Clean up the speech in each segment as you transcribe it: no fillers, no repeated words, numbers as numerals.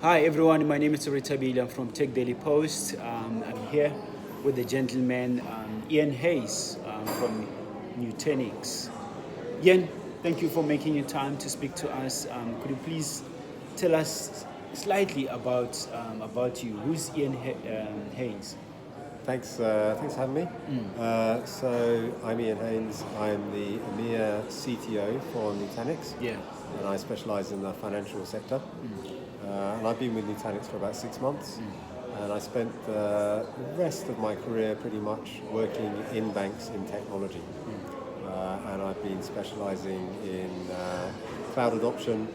Hi everyone, my name is Rethabile. I'm from Tech Daily Post. I'm here with the gentleman Ian Haynes from Nutanix. Ian, thank you for making your time to speak to us. Could you please tell us slightly about you? Who's Ian Haynes? Thanks for having me. So I'm Ian Haynes. I'm the EMEA CTO for Nutanix, Yeah. and I specialise in the financial sector. And I've been with Nutanix for about 6 months, and I spent the rest of my career pretty much working in banks in technology. And I've been specialising in cloud adoption,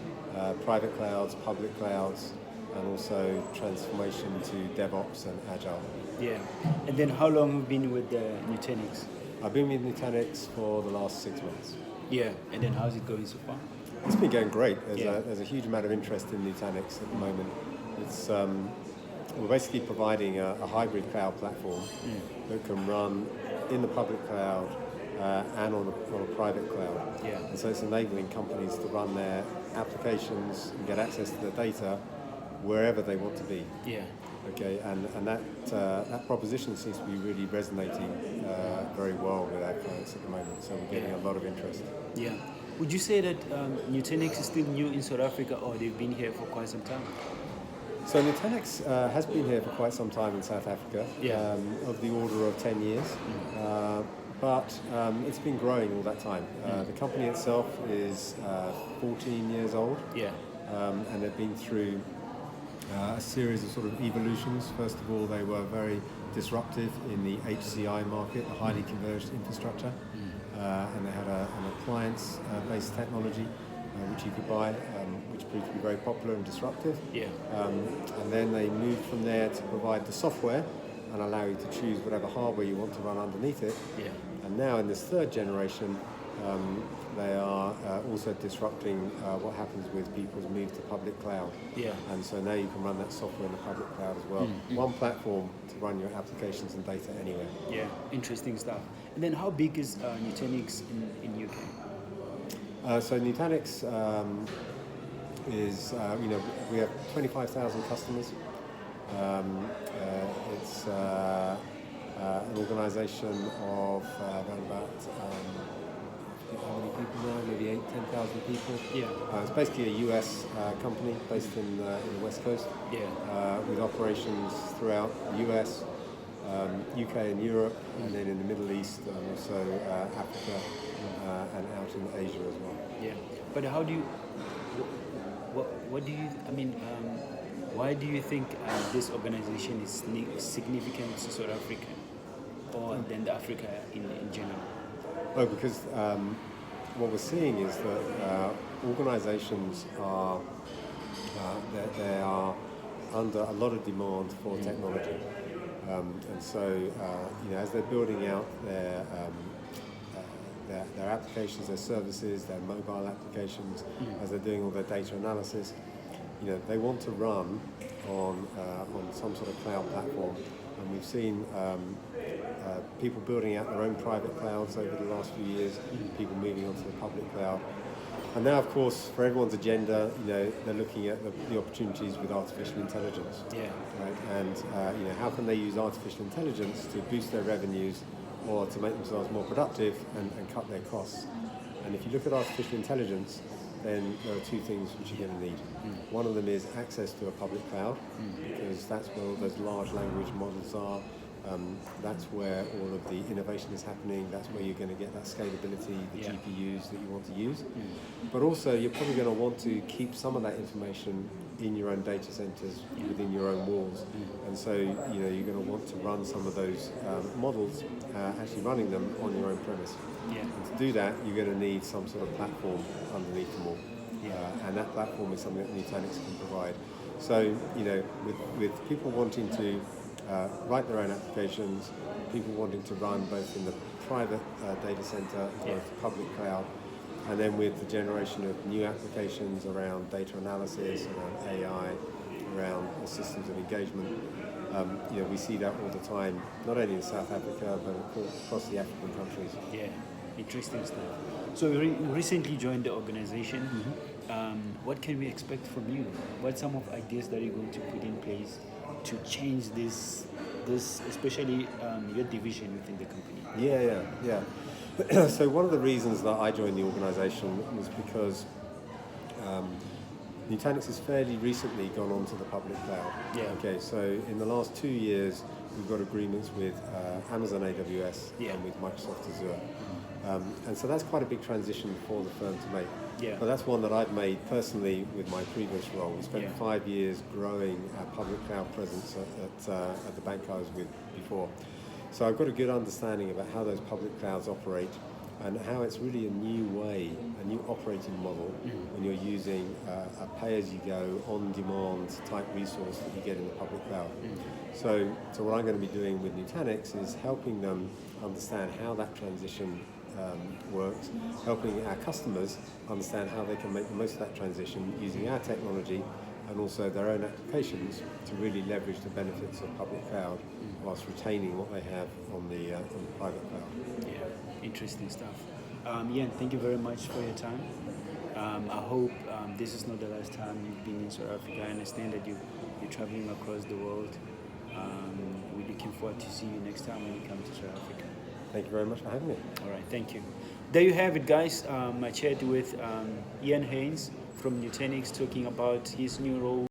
private clouds, public clouds, and also transformation to DevOps and Agile. Yeah. And then how long have you been with Nutanix? I've been with Nutanix for the last 6 months. Yeah. And then how's it going so far? It's been going great. Yeah. There's a huge amount of interest in Nutanix at the moment. It's we're basically providing a hybrid cloud platform that can run in the public cloud and on a private cloud. Yeah. And so it's enabling companies to run their applications and get access to their data wherever they want to be. Yeah. Okay, and that proposition seems to be really resonating very well with our clients at the moment. So we're getting a lot of interest. Yeah. Would you say that Nutanix is still new in South Africa, or they've been here for quite some time? So Nutanix has been here for quite some time in South Africa, Yeah. of the order of 10 years, but it's been growing all that time. The company itself is 14 years old, Yeah. and they've been through a series of sort of evolutions. First of all, they were very disruptive in the HCI market, the highly converged infrastructure, and they had an appliance-based technology which you could buy, which proved to be very popular and disruptive. Yeah. And then they moved from there to provide the software and allow you to choose whatever hardware you want to run underneath it. Yeah. And now in this third generation, they are also disrupting what happens with people's move to public cloud. Yeah. And so now you can run that software in the public cloud as well. One platform to run your applications and data anywhere. Yeah. Interesting stuff. And then how big is Nutanix in UK? So Nutanix is, we have 25,000 customers. It's an organisation of around about how many people now? Maybe 10,000 people. Yeah. It's basically a US company based in the West Coast, with operations throughout the US, UK and Europe, and then in the Middle East, and also Africa, and out in Asia as well. Yeah. But how do you? What do you? I mean, why do you think this organization is significant to South Africa, or than Africa in general? Well, because what we're seeing is that organizations are they are under a lot of demand for technology, and so as they're building out their applications, their services, their mobile applications, as they're doing all their data analysis, they want to run on some sort of cloud platform. And we've seen people building out their own private clouds over the last few years, people moving onto the public cloud. And now, of course, for everyone's agenda, they're looking at the opportunities with artificial intelligence. Yeah. Right? And how can they use artificial intelligence to boost their revenues or to make themselves more productive and cut their costs? And if you look at artificial intelligence, then there are two things which you're going to need. One of them is access to a public cloud, because that's where all those large language models are. That's where all of the innovation is happening. That's where you're going to get that scalability, the GPUs that you want to use. But also, you're probably going to want to keep some of that information in your own data centers, within your own walls. And so, you're going to want to run some of those models, actually running them on your own premise. Yeah. And to do that, you're going to need some sort of platform underneath them all. And that platform is something that Nutanix can provide. So, with people wanting to write their own applications, people wanting to run both in the private data center as well as the public cloud, and then with the generation of new applications around data analysis, around AI, around systems of engagement, we see that all the time, not only in South Africa, but across the African countries. Yeah. Interesting stuff. So you recently joined the organization. what can we expect from you? What some of ideas that you're going to put in place to change this, especially your division within the company? Yeah. So one of the reasons that I joined the organisation was because Nutanix has fairly recently gone onto the public cloud. Yeah. Okay, so in the last 2 years, we've got agreements with Amazon AWS and with Microsoft Azure. And so that's quite a big transition for the firm to make. Yeah. But that's one that I've made personally with my previous role. We spent 5 years growing our public cloud presence at the bank I was with before. So I've got a good understanding about how those public clouds operate and how it's really a new way, a new operating model when you're using a pay-as-you-go, on-demand type resource that you get in the public cloud. So what I'm going to be doing with Nutanix is helping them understand how that transition works, helping our customers understand how they can make the most of that transition using our technology and also their own applications to really leverage the benefits of public cloud whilst retaining what they have on the private cloud. Yeah, interesting stuff. Ian, thank you very much for your time. I hope this is not the last time you've been in South Africa. I understand that you're traveling across the world. We're looking forward to see you next time when you come to South Africa. Thank you very much for having me. All right, thank you. There you have it, guys. I chatted with Ian Haynes from Nutanix talking about his new role